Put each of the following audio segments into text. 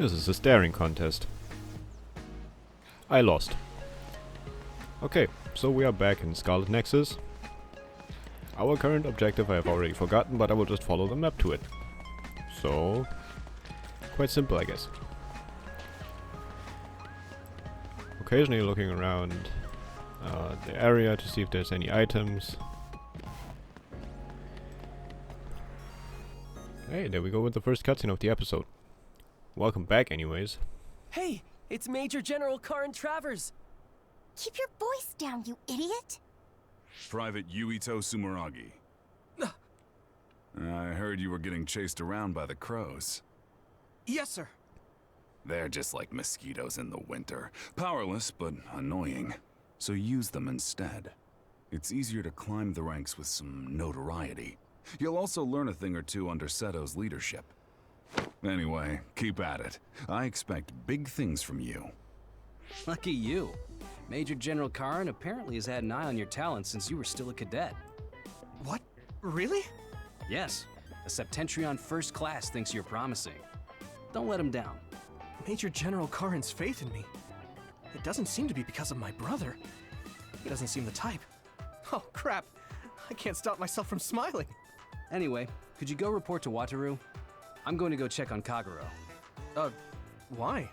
This is a staring contest. I lost. Okay, so we are back in Scarlet Nexus. Our current objective I have already forgotten, but I will just follow the map to it. So, quite simple, I guess. Occasionally looking around the area to see if there's any items. Hey, there we go with the first cutscene of the episode. Welcome back anyways. Hey, it's Major General Karin Travers. Keep your voice down, you idiot! Private Yuito Sumeragi. I heard you were getting chased around by the crows. Yes, sir. They're just like mosquitoes in the winter. Powerless, but annoying. So use them instead. It's easier to climb the ranks with some notoriety. You'll also learn a thing or two under Seto's leadership. Anyway, keep at it. I expect big things from you. Lucky you. Major General Karin apparently has had an eye on your talent since you were still a cadet. What? Really? Yes. A Septentrion First Class thinks you're promising. Don't let him down. Major General Karin's faith in me. It doesn't seem to be because of my brother. He doesn't seem the type. Oh, crap. I can't stop myself from smiling. Anyway, could you go report to Wataru? I'm going to go check on Kagero. Why?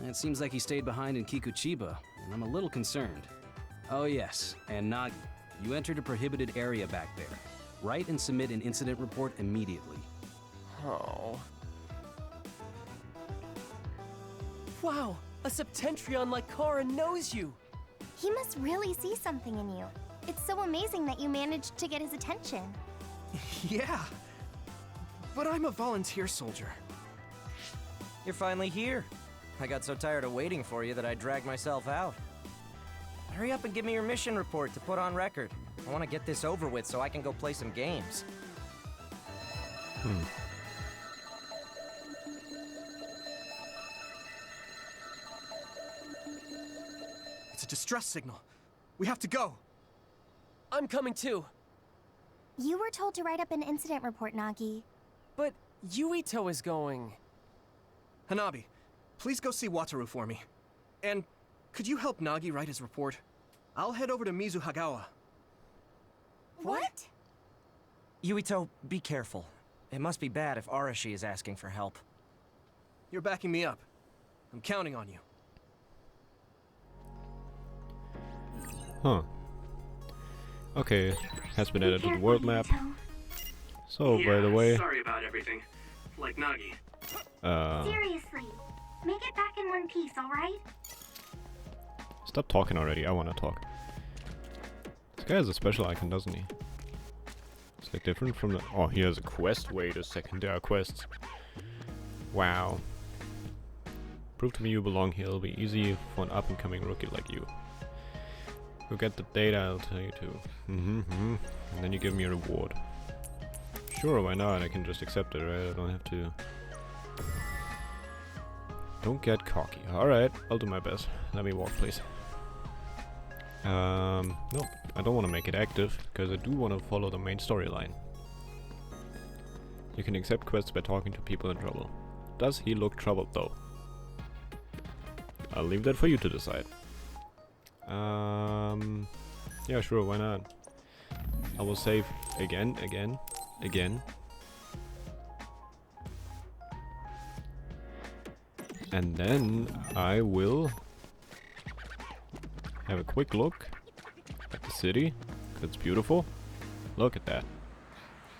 It seems like he stayed behind in Kikuchiba, and I'm a little concerned. Oh yes, and Nagi, you entered a prohibited area back there. Write and submit an incident report immediately. Oh. Wow, a Septentrion like Karin knows you. He must really see something in you. It's so amazing that you managed to get his attention. Yeah. But I'm a volunteer soldier. You're finally here. I got so tired of waiting for you that I dragged myself out. Hurry up and give me your mission report to put on record. I want to get this over with so I can go play some games. It's a distress signal. We have to go. I'm coming too. You were told to write up an incident report, Nagi. But Yuito is going. Hanabi, please go see Wataru for me. And could you help Nagi write his report? I'll head over to Mizuhagawa. What? Yuito, be careful. It must be bad if Arashi is asking for help. You're backing me up. I'm counting on you. Huh. Okay, has been added to the world map. So, by the way... Sorry about everything. Like Nagi. Seriously, make it back in one piece, alright? Stop talking already, I wanna talk. This guy has a special icon, doesn't he? It's like different from the... Oh, he has a quest? Wait a second, there are quests. Wow. Prove to me you belong here, it'll be easy for an up-and-coming rookie like you. Go get the data, I'll tell you to. And then you give me a reward. Sure, why not? I can just accept it, right? I don't have to... Don't get cocky. Alright, I'll do my best. Let me walk, please. No, I don't want to make it active, because I do want to follow the main storyline. You can accept quests by talking to people in trouble. Does he look troubled, though? I'll leave that for you to decide. Yeah, sure, why not? I will save again. And then I will have a quick look at the city. It's beautiful. Look at that.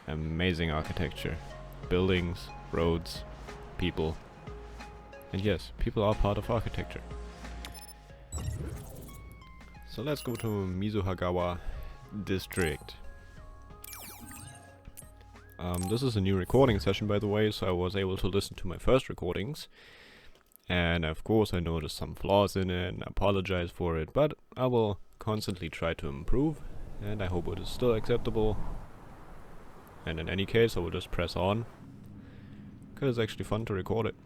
Amazing architecture. Buildings, roads, people. And yes, people are part of architecture. So let's go to Mizuhagawa district. This is a new recording session, by the way, so I was able to listen to my first recordings. And of course I noticed some flaws in it and I apologize for it, but I will constantly try to improve and I hope it is still acceptable. And in any case I will just press on, because it's actually fun to record it.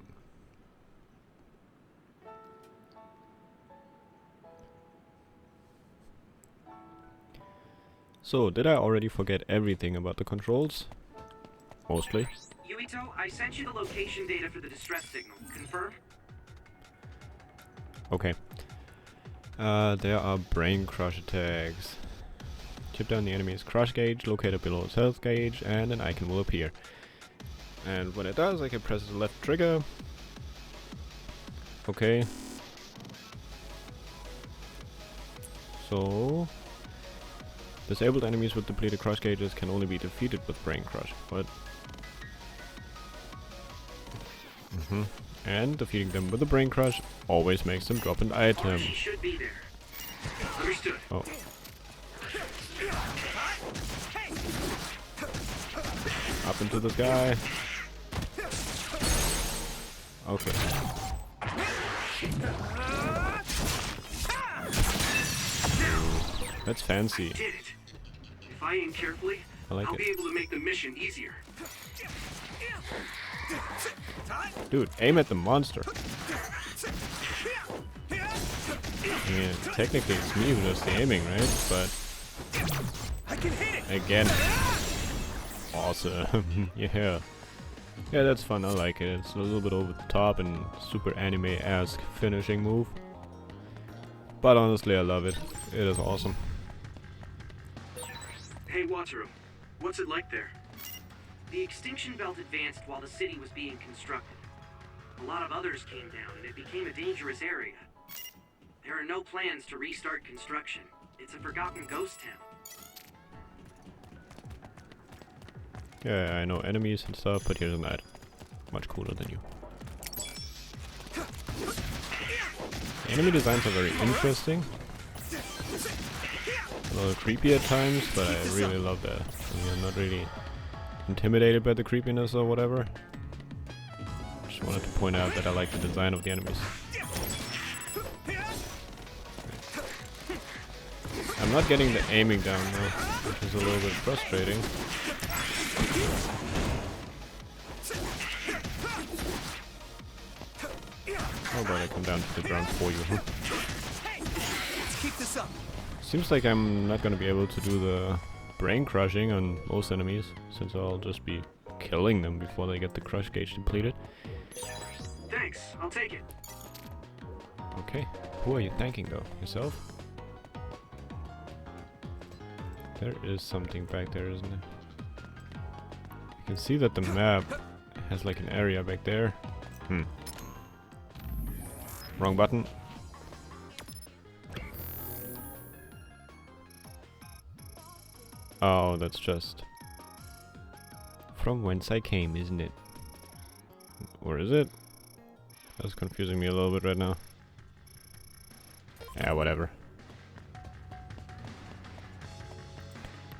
So, did I already forget everything about the controls? Mostly. Yuito Yuito, I sent you the location data for the distress signal. Confirm? Okay. There are brain crush attacks. Chip down the enemy's crush gauge, located below its health gauge, and an icon will appear. And when it does, I can press the left trigger. Okay. So... disabled enemies with depleted crush gauges can only be defeated with brain crush. What? And defeating them with a brain crush always makes them drop an item. She should be there. Understood. Oh. Up into the sky. Okay. That's fancy. I did it. If I aim carefully, I like I'll it. be able to make the mission easier. Dude, aim at the monster. I mean, technically it's me who does the aiming, right? But again, awesome. Yeah, that's fun. I like it. It's a little bit over the top and super anime-esque finishing move. But honestly, I love it. It is awesome. Hey, Wataru. What's it like there? The extinction belt advanced while the city was being constructed. A lot of others came down and it became a dangerous area. There are no plans to restart construction. It's a forgotten ghost town. Yeah, I know enemies and stuff, but here's a knight. Much cooler than you. The enemy designs are very interesting. A little creepy at times, but I really love that. I mean, I'm not really intimidated by the creepiness or whatever. Just wanted to point out that I like the design of the enemies. I'm not getting the aiming down though, which is a little bit frustrating. How about I come down to the ground for you? Let's keep this up. Seems like I'm not gonna be able to do the brain crushing on most enemies, since I'll just be killing them before they get the crush gauge depleted. Thanks, I'll take it. Okay, who are you thanking though? Yourself? There is something back there, isn't there? You can see that the map has like an area back there. Wrong button. Oh, that's just from whence I came, isn't it? Or is it? That's confusing me a little bit right now. Yeah, whatever.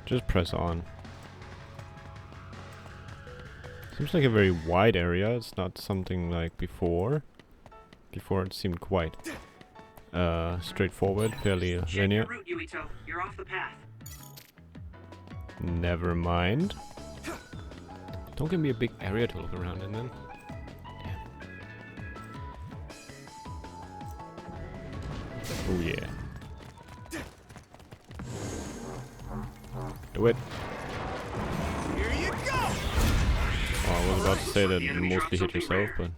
Just press on. Seems like a very wide area. It's not something like before. Before it seemed quite straightforward, fairly Check linear. your route, Yuito. You're off the path. Never mind. Don't give me a big area to look around in then. Damn. Oh yeah. Do it. Here you go. Oh, I was about to say that you mostly hit yourself, but...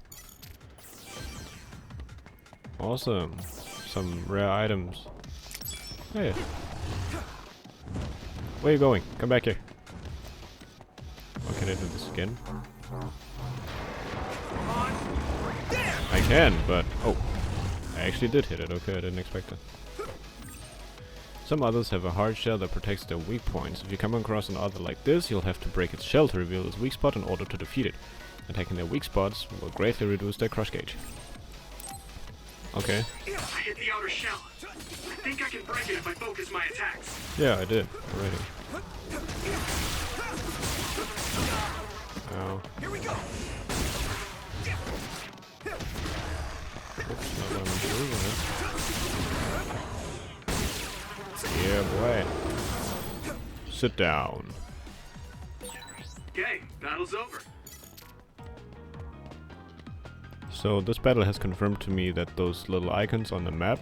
Awesome. Some rare items. Hey. Where are you going? Come back here. Oh, can I do this again? I can, but... Oh. I actually did hit it. Okay, I didn't expect it. Some others have a hard shell that protects their weak points. If you come across an other like this, you'll have to break its shell to reveal its weak spot in order to defeat it. Attacking their weak spots will greatly reduce their crush gauge. Okay. I hit the outer shell. I think I can break it if I focus my attacks. Yeah, I did already. Ow. Here we go. Oops, not what I'm doing, yeah, boy. Sit down. Okay, battle's over. So this battle has confirmed to me that those little icons on the map,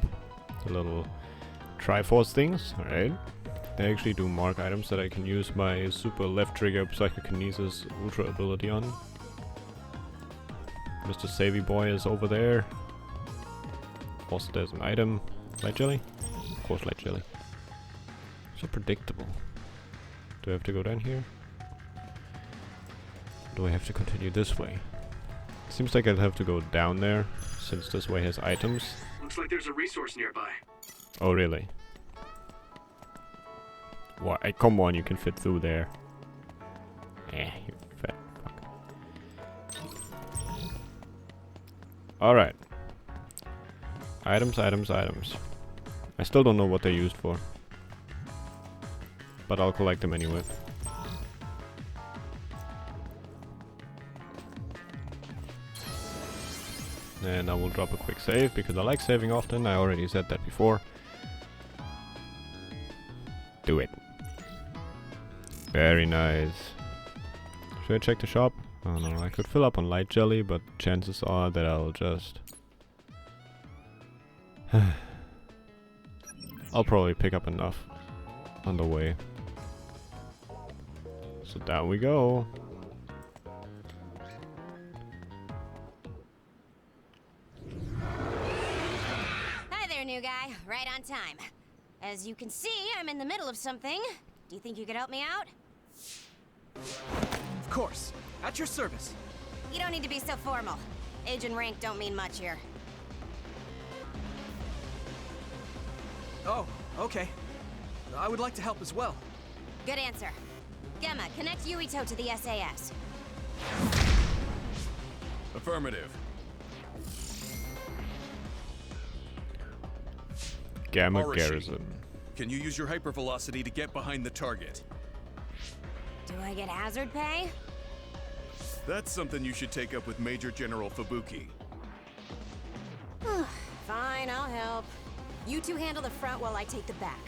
the little Triforce things, alright, they actually do mark items that I can use my super left trigger psychokinesis ultra ability on. Mr. Savvy Boy is over there. Also, there's an item. Light jelly? Of course, light jelly. So predictable. Do I have to go down here? Or do I have to continue this way? Seems like I'd have to go down there, since this way has items. Looks like there's a resource nearby. Oh, really? Why? Come on, you can fit through there. You fat fuck. Alright. Items, items, items. I still don't know what they're used for. But I'll collect them anyway. And I will drop a quick save, because I like saving often. I already said that before. Do it. Very nice. Should I check the shop? Oh no, I could fill up on light jelly, but chances are that I'll just... I'll probably pick up enough on the way. So down we go. Hi there, new guy. Right on time. As you can see, I'm in the middle of something. Do you think you could help me out? Of course. At your service. You don't need to be so formal. Age and rank don't mean much here. Oh, okay. I would like to help as well. Good answer. Gemma, connect Yuito to the SAS. Affirmative. Gamma Arashi, Garrison. Can you use your hypervelocity to get behind the target? Do I get hazard pay? That's something you should take up with Major General Fubuki. Fine, I'll help. You two handle the front while I take the back.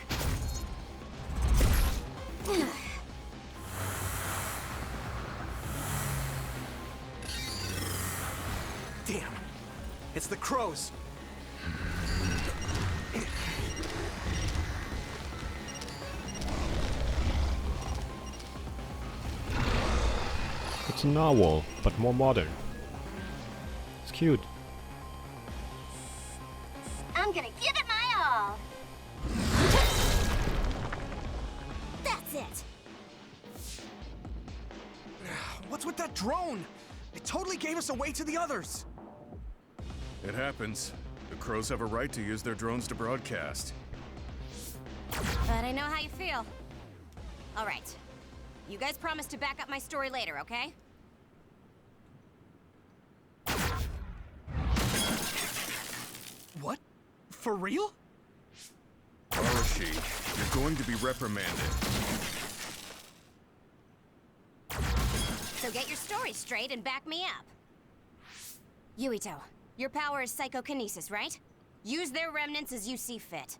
Damn. It's the crows. It's a narwhal, but more modern. It's cute. I'm gonna give it my all. That's it! What's with that drone? It totally gave us away to the others. It happens. The crows have a right to use their drones to broadcast. But I know how you feel. All right. You guys promise to back up my story later, okay? What? For real? Arashi, you're going to be reprimanded. So get your story straight and back me up. Yuito, your power is psychokinesis, right? Use their remnants as you see fit.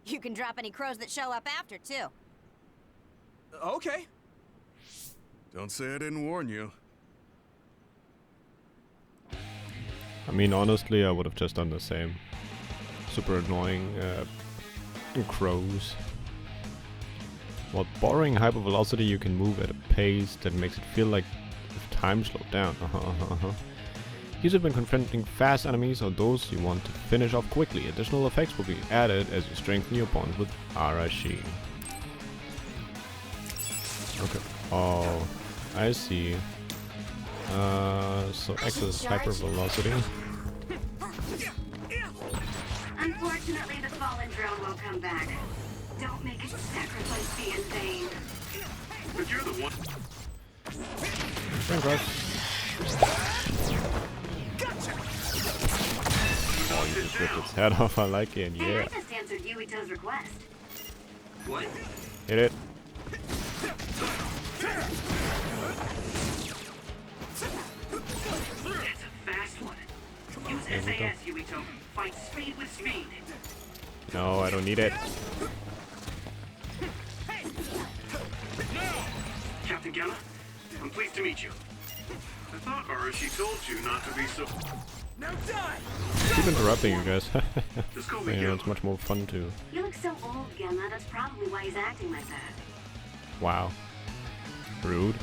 You can drop any crows that show up after, too. Okay. Don't say I didn't warn you. I mean, honestly, I would have just done the same. Super annoying crows. While borrowing hypervelocity, you can move at a pace that makes it feel like if time slowed down. Use it when confronting fast enemies or those you want to finish off quickly. Additional effects will be added as you strengthen your bond with Arashi. Okay. Oh, I see. So excess hypervelocity. Unfortunately, the fallen drone won't come back. Don't make its sacrifice be in vain. But you're the one. Friend rush. Oh, you just ripped its head off. I like it. Hey, Yeah. I just answered Yuito's request. What? Hit it. That's a fast one. Use There we go. SAS, Yuito. Fight speed with speed. No, I don't need it. Captain Gemma, I'm pleased to meet you. I thought Arashi told you not to be so... Now die! Keep interrupting you guys. Just call me You know, Gemma. it's much more fun to. You look so old, Gemma. That's probably why he's acting like that. Wow. Rude.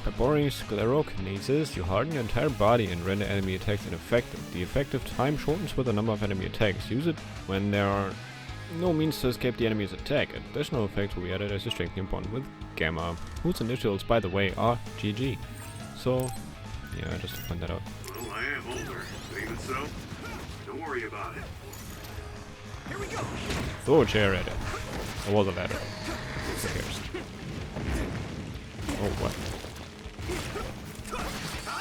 By boring sclerokinesis, you harden your entire body and render enemy attacks ineffective. The effective time shortens with the number of enemy attacks. Use it when there are no means to escape the enemy's attack. Additional effects will be added as you strengthen your bond with Gamma, whose initials, by the way, are GG. So, yeah, just to point that out. Well, I am older, but even so, don't worry about it. Here we go. Throw a chair at it. Or was a ladder? Who cares? Oh, what?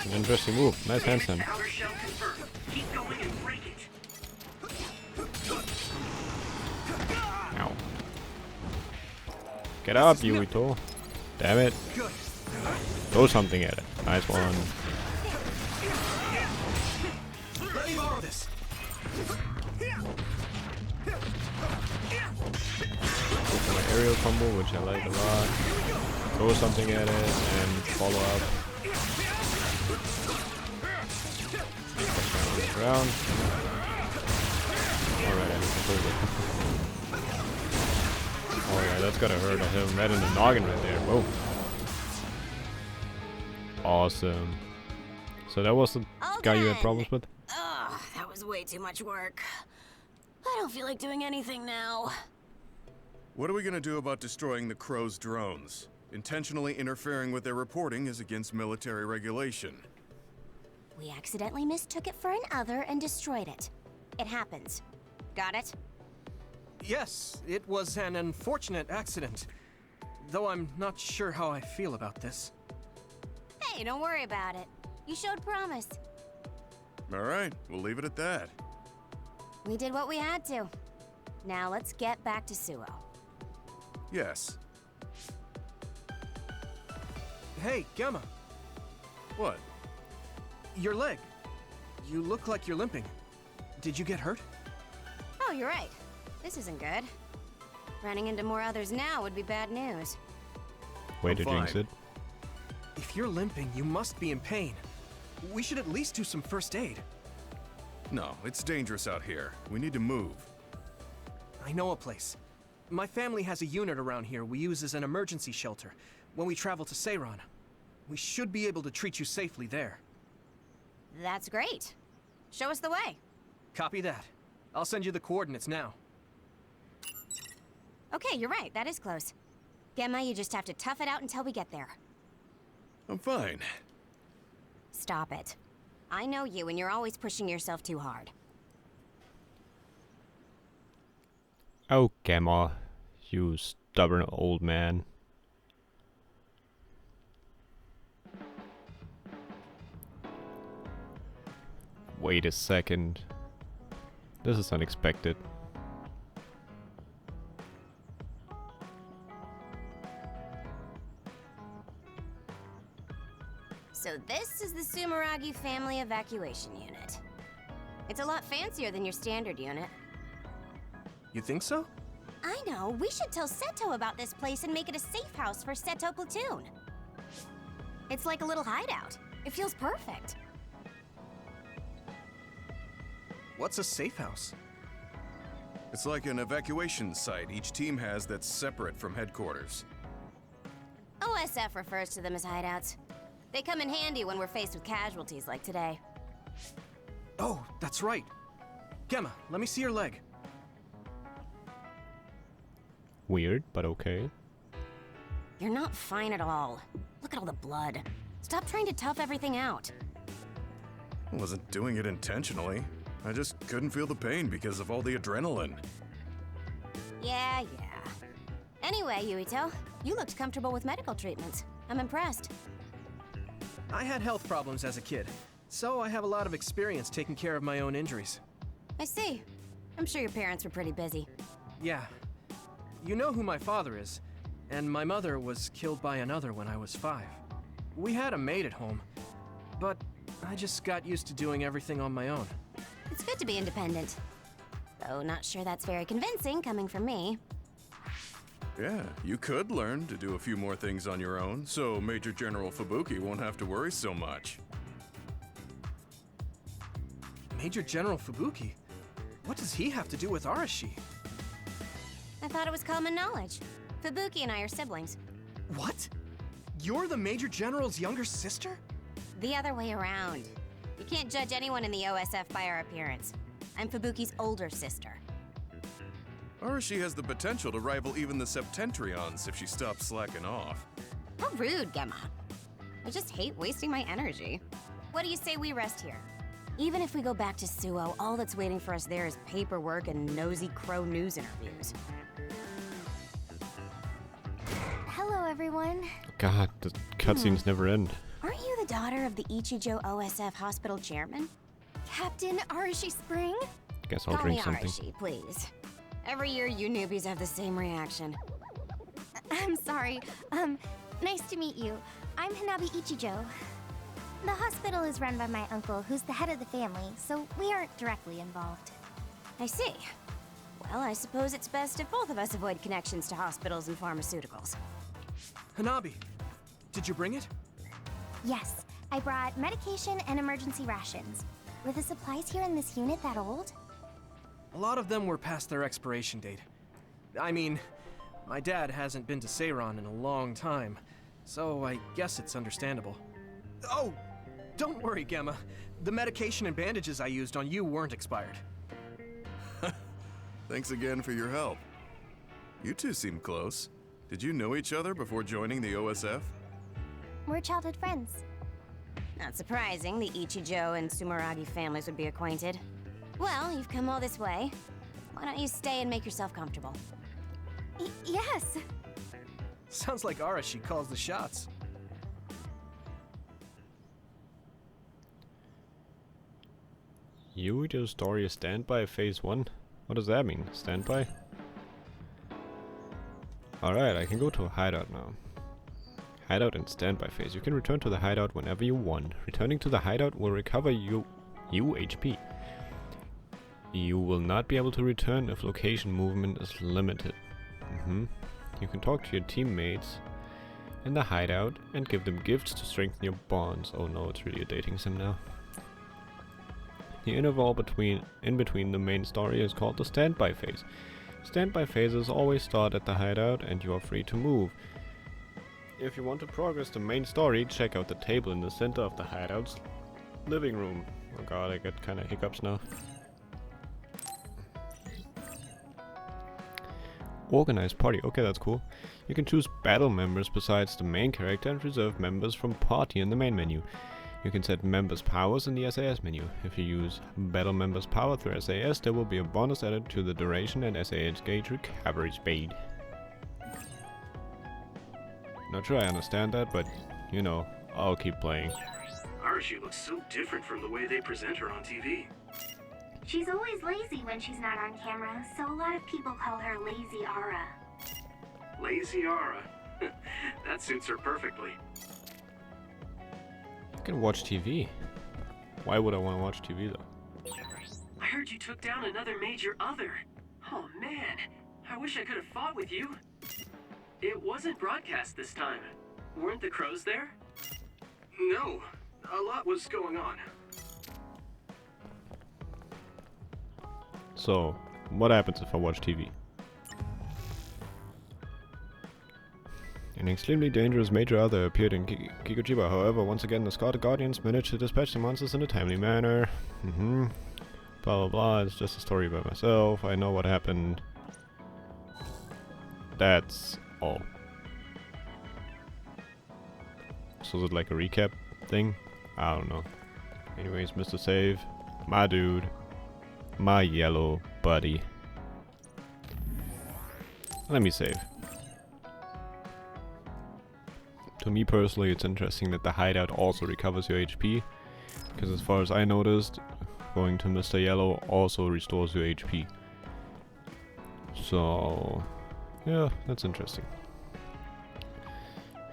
An interesting move. Nice handstand. Outer shell confirmed. Keep going and break it. Ow. Get up, Yuito. Damn it. Good. Throw something at it. Nice one. Let me borrow this. Go for my aerial combo, which I like a lot. Throw something at it and follow up. Push down on the ground. Alright, I need to hold it. Oh yeah, that's gotta hurt. I hit him right in the noggin right there. Whoa. Awesome. So that was the guy you had problems with? Ugh, that was way too much work. I don't feel like doing anything now. What are we gonna do about destroying the Crow's drones? Intentionally interfering with their reporting is against military regulation. We accidentally mistook it for an other and destroyed it. It happens. Got it? Yes, it was an unfortunate accident. Though I'm not sure how I feel about this. Hey, don't worry about it. You showed promise. Alright, we'll leave it at that. We did what we had to. Now let's get back to Suo. Yes. Hey, Gamma, What? your leg. You look like you're limping. Did you get hurt? Oh, you're right. This isn't good. Running into more others now would be bad news. Way I'm to jinx fine. it. If you're limping, you must be in pain. We should at least do some first aid. No, it's dangerous out here. We need to move. I know a place. My family has a unit around here we use as an emergency shelter when we travel to Seiran. We should be able to treat you safely there. That's great. Show us the way. Copy that. I'll send you the coordinates now. Okay, you're right. That is close. Gemma, you just have to tough it out until we get there. I'm fine. Stop it. I know you, and you're always pushing yourself too hard. Oh, Gamma. You stubborn old man. Wait a second. This is unexpected. So this is the Sumeragi Family Evacuation Unit. It's a lot fancier than your standard unit. You think so? I know. We should tell Seto about this place and make it a safe house for Seto Platoon. It's like a little hideout. It feels perfect. What's a safe house? It's like an evacuation site each team has that's separate from headquarters. OSF refers to them as hideouts. They come in handy when we're faced with casualties like today. Oh, that's right. Gemma, let me see your leg. Weird, but okay. You're not fine at all. Look at all the blood. Stop trying to tough everything out. I wasn't doing it intentionally. I just couldn't feel the pain because of all the adrenaline. Yeah. Anyway, Yuito, you looked comfortable with medical treatments. I'm impressed. I had health problems as a kid, so I have a lot of experience taking care of my own injuries. I see. I'm sure your parents were pretty busy. Yeah. You know who my father is, and my mother was killed by another when I was 5. We had a maid at home, but I just got used to doing everything on my own. It's good to be independent. Though not sure that's very convincing coming from me. Yeah, you could learn to do a few more things on your own, so Major General Fubuki won't have to worry so much. Major General Fubuki? What does he have to do with Arashi? I thought it was common knowledge. Fubuki and I are siblings. What? You're the Major General's younger sister? The other way around. You can't judge anyone in the OSF by our appearance. I'm Fubuki's older sister. Arashi has the potential to rival even the Septentrions if she stops slacking off. How rude, Gemma. I just hate wasting my energy. What do you say we rest here? Even if we go back to Suo, all that's waiting for us there is paperwork and nosy crow news interviews. Hello, everyone. God, the cutscenes never end. Aren't you the daughter of the Ichijo OSF hospital chairman? Captain Arashi Spring? Guess I'll Call me drink something. Arashi, please. Every year you newbies have the same reaction. I'm sorry. Nice to meet you. I'm Hanabi Ichijo. The hospital is run by my uncle, who's the head of the family, so we aren't directly involved. I see. Well, I suppose it's best if both of us avoid connections to hospitals and pharmaceuticals. Hanabi, did you bring it? Yes, I brought medication and emergency rations. Were the supplies here in this unit that old? A lot of them were past their expiration date. I mean, my dad hasn't been to Seiron in a long time, so I guess it's understandable. Oh, don't worry, Gemma. The medication and bandages I used on you weren't expired. Thanks again for your help. You two seem close. Did you know each other before joining the OSF? We're childhood friends. Not surprising, the Ichijo and Sumeragi families would be acquainted. Well, you've come all this way. Why don't you stay and make yourself comfortable? Yes. Sounds like Arashi calls the shots. Yuito's story is standby phase 1? What does that mean? Standby? Alright, I can go to a hideout now. Hideout and standby phase. You can return to the hideout whenever you want. Returning to the hideout will recover you HP. You will not be able to return if location movement is limited. You can talk to your teammates in the hideout and give them gifts to strengthen your bonds. Oh no, it's really a dating sim now. The interval in between the main story is called the standby phase. Standby phases always start at the hideout and you are free to move. If you want to progress the main story, check out the table in the center of the hideout's living room. Oh god, I get kinda hiccups now. Organized party, okay, that's cool. You can choose battle members besides the main character and reserve members from party in the main menu. You can set members' powers in the SAS menu. If you use battle members' power through SAS, there will be a bonus added to the duration and SAS gauge recovery speed. Not sure I understand that, but you know, I'll keep playing. Arashi looks so different from the way they present her on TV. She's always lazy when she's not on camera, so a lot of people call her Lazy Ara. Lazy Ara. That suits her perfectly. I can watch TV. Why would I want to watch TV though? I heard you took down another major other. Oh man, I wish I could have fought with you. It wasn't broadcast this time. Weren't the crows there? No, a lot was going on. So, what happens if I watch TV? An extremely dangerous major other appeared in Kikuchiba. However, once again, the Scarlet Guardians managed to dispatch the monsters in a timely manner. Blah blah blah, it's just a story by myself. I know what happened. That's all. So is it like a recap thing? I don't know. Anyways, Mr. Save, my dude, my yellow buddy. Let me save. To me personally, it's interesting that the hideout also recovers your HP, because as far as I noticed, going to Mr. Yellow also restores your HP. So, yeah, that's interesting.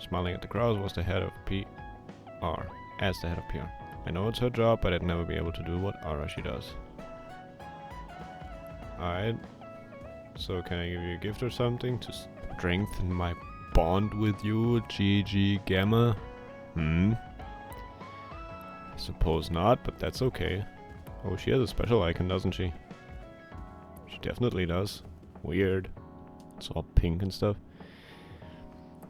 Smiling at the crowds was the head of PR. As the head of PR. I know it's her job, but I'd never be able to do what Arashi does. Alright. So can I give you a gift or something to strengthen my bond with you, GG Gamma? Suppose not, but that's okay. Oh, she has a special icon, doesn't she? She definitely does. Weird. It's all pink and stuff.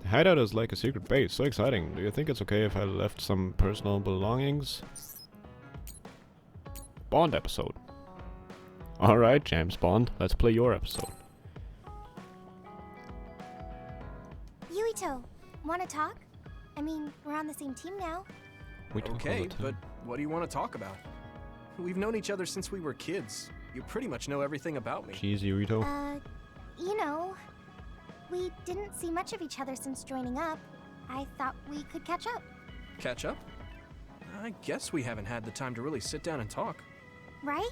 Hideout is like a secret base. So exciting. Do you think it's okay if I left some personal belongings? Bond episode. Alright, James Bond. Let's play your episode. Yuito, wanna talk? I mean, we're on the same team now. We talk all Okay, the time. but what do you want to talk about? We've known each other since we were kids. You pretty much know everything about me. Jeez, Yuito. You know, we didn't see much of each other since joining up. I thought we could catch up. Catch up? I guess we haven't had the time to really sit down and talk. Right?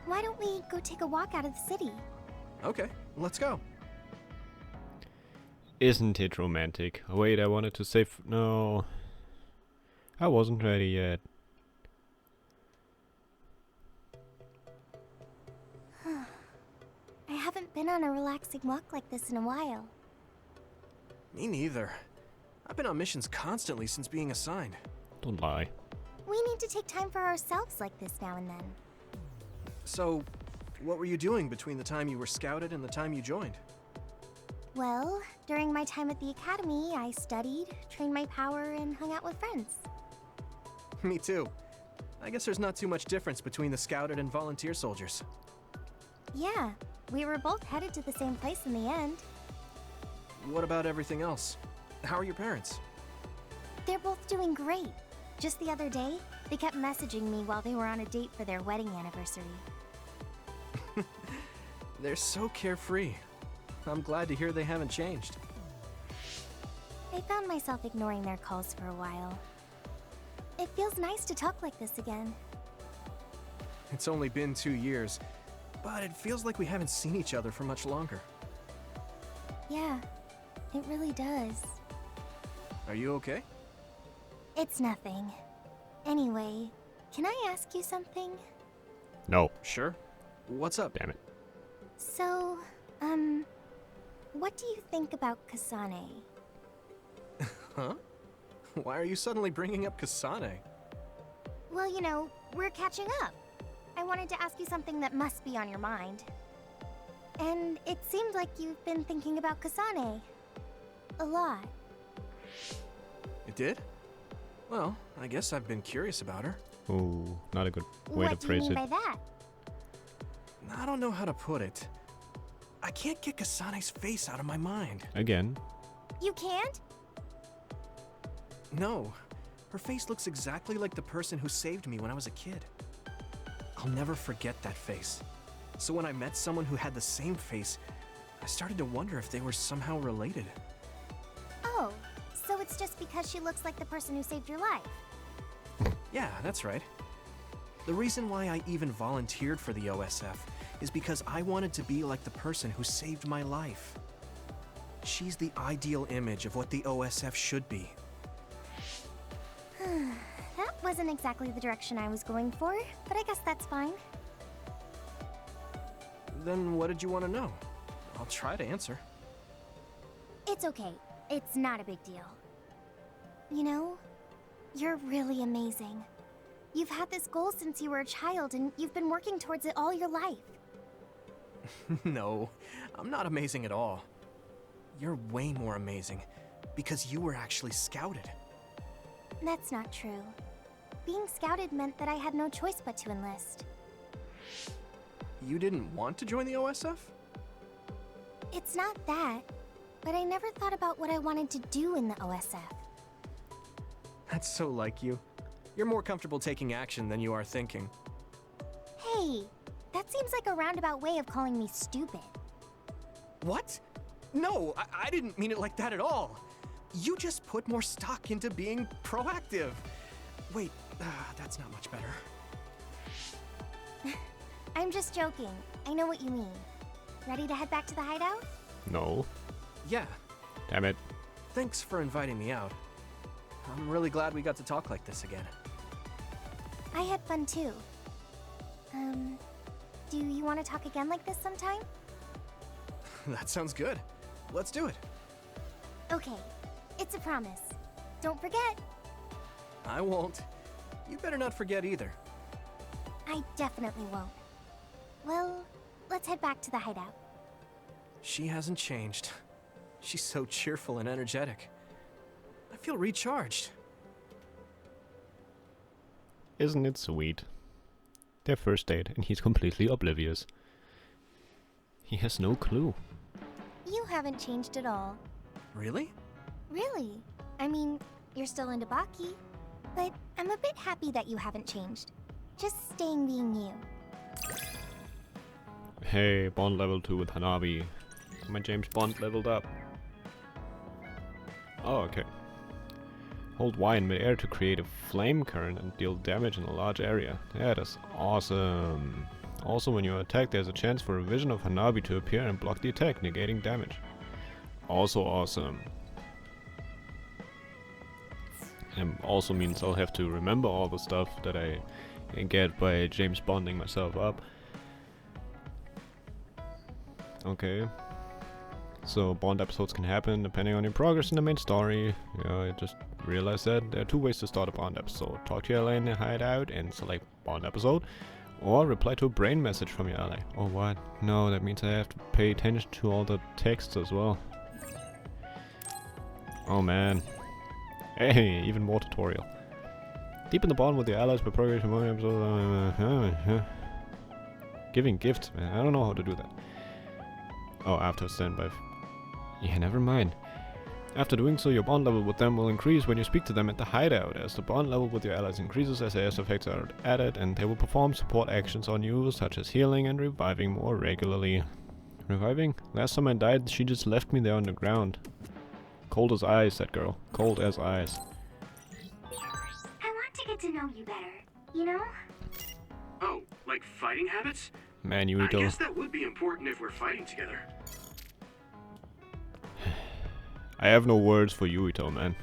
Why don't we go take a walk out of the city? Okay, let's go. Isn't it romantic? Oh, wait, I wanted to say no. I wasn't ready yet. I haven't been on a relaxing walk like this in a while. Me neither. I've been on missions constantly since being assigned. Don't lie. We need to take time for ourselves like this now and then. So, what were you doing between the time you were scouted and the time you joined? Well, during my time at the academy, I studied, trained my power, and hung out with friends. Me too. I guess there's not too much difference between the scouted and volunteer soldiers. Yeah, we were both headed to the same place in the end. What about everything else? How are your parents? They're both doing great. Just the other day, they kept messaging me while they were on a date for their wedding anniversary. They're so carefree. I'm glad to hear they haven't changed. I found myself ignoring their calls for a while. It feels nice to talk like this again. It's only been 2 years, but it feels like we haven't seen each other for much longer. Yeah, it really does. Are you okay? It's nothing. Anyway, can I ask you something? No. Sure. What's up? Damn it. So, what do you think about Kasane? Huh? Why are you suddenly bringing up Kasane? Well, you know, we're catching up. I wanted to ask you something that must be on your mind. And it seemed like you've been thinking about Kasane. A lot. It did? Well, I guess I've been curious about her. Oh, not a good way What to do you phrase mean it. by that? I don't know how to put it. I can't get Kasane's face out of my mind. Again. You can't? No. Her face looks exactly like the person who saved me when I was a kid. I'll never forget that face. So when I met someone who had the same face, I started to wonder if they were somehow related. Oh, so it's just because she looks like the person who saved your life. Yeah, that's right. The reason why I even volunteered for the OSF is because I wanted to be like the person who saved my life. She's the ideal image of what the OSF should be. That wasn't exactly the direction I was going for, but I guess that's fine. Then what did you want to know? I'll try to answer. It's okay. It's not a big deal. You know, you're really amazing. You've had this goal since you were a child, and you've been working towards it all your life. No, I'm not amazing at all. You're way more amazing, because you were actually scouted. That's not true. Being scouted meant that I had no choice but to enlist. You didn't want to join the OSF? It's not that, but I never thought about what I wanted to do in the OSF. That's so like you. You're more comfortable taking action than you are thinking. Hey, that seems like a roundabout way of calling me stupid. What? No, I didn't mean it like that at all. You just put more stock into being proactive. Wait, that's not much better. I'm just joking. I know what you mean. Ready to head back to the hideout? No. Yeah, Damn it. thanks for inviting me out. I'm really glad we got to talk like this again. I had fun too. Do you want to talk again like this sometime? That sounds good. Let's do it. Okay, it's a promise. Don't forget. I won't. You better not forget either. I definitely won't. Well, let's head back to the hideout. She hasn't changed. She's so cheerful and energetic. I feel recharged. Isn't it sweet? Their first date, and he's completely oblivious. He has no clue. You haven't changed at all. Really? Really? I mean, you're still into Baki, but I'm a bit happy that you haven't changed. Just staying being you. Hey, Bond level 2 with Hanabi. My James Bond leveled up. Oh, okay. Hold Y in midair to create a flame current and deal damage in a large area. That is awesome. Also, when you attack, there's a chance for a vision of Hanabi to appear and block the attack, negating damage. Also awesome. And also means I'll have to remember all the stuff that I get by James Bonding myself up. Okay. So Bond episodes can happen depending on your progress in the main story. Yeah, I just realized that there are 2 ways to start a Bond episode. Talk to your ally in the hideout and select Bond episode. Or reply to a brain message from your ally. Oh what? No, that means I have to pay attention to all the texts as well. Oh man. Hey, even more tutorial. Deepen the bond with your allies by progressing one episode. Giving gifts, man. I don't know how to do that. Oh, after standby. Yeah, never mind. After doing so, your bond level with them will increase when you speak to them at the hideout, as the bond level with your allies increases as AS effects are added, and they will perform support actions on you, such as healing and reviving more regularly. Reviving? Last time I died, she just left me there on the ground. Cold as ice, that girl. Cold as ice. I want to get to know you better, you know? Oh, like fighting habits? Man, I Yuito. guess that would be important if we're fighting together. I have no words for Yuito, man.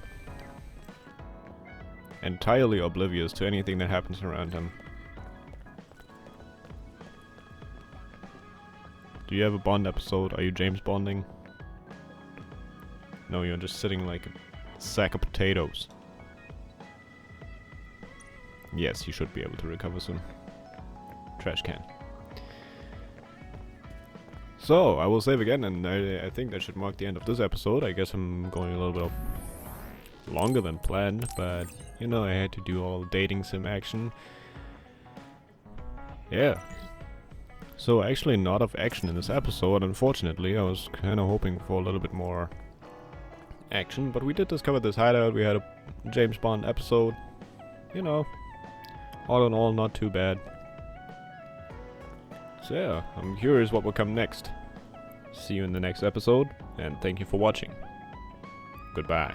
Entirely oblivious to anything that happens around him. Do you have a Bond episode? Are you James Bonding? No, you're just sitting like a sack of potatoes. Yes, you should be able to recover soon. Trash can. So, I will save again, and I think that should mark the end of this episode. I guess I'm going a little bit longer than planned, but, you know, I had to do all dating sim action. Yeah. So, actually not of action in this episode, unfortunately. I was kind of hoping for a little bit more action, but we did discover this hideout. We had a James Bond episode. You know, all in all, not too bad. So yeah, I'm curious what will come next. See you in the next episode, and thank you for watching. Goodbye.